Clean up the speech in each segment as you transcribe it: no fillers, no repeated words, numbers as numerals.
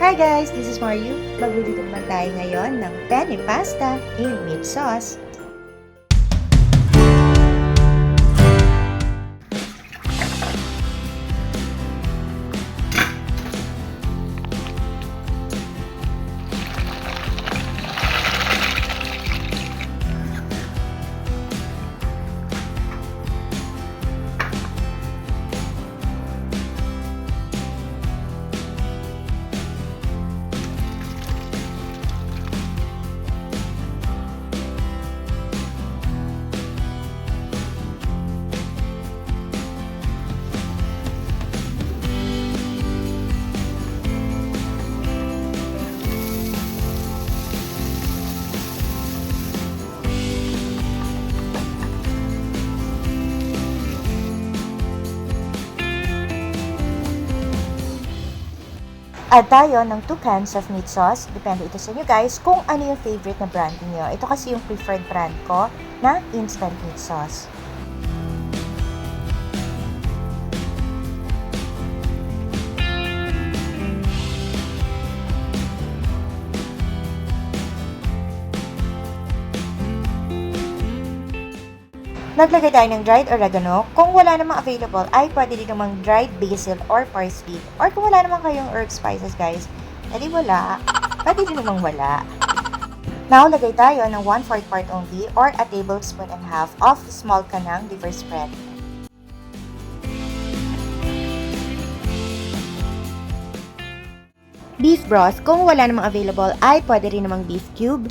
Hi guys! This is Mario. Magluluto naman tayo ngayon ng penne pasta in meat sauce. Add tayo ng 2 cans of meat sauce. Depende ito sa inyo guys kung ano yung favorite na brand niyo. Ito kasi yung preferred brand ko na instant meat sauce. Naglagay tayo ng dried oregano. Kung wala namang available, ay pwede din namang dried basil or parsely. Or kung wala namang kayong herb spices, guys, edi wala. Pwede din namang wala. Now, lagay tayo ng 1/4 part only or a tablespoon and half of small kanang liver spread. Beef broth. Kung wala namang available, ay pwede rin namang beef cube.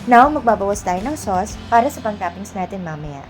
Now, magbabawas tayo ng sauce para sa pang-toppings natin mamaya.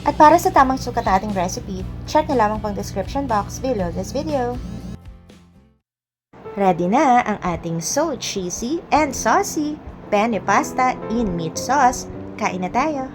At para sa tamang sukat na ating recipe, check na lamang pang description box below this video. Ready na ang ating so cheesy and saucy penne pasta in meat sauce. Kain na tayo!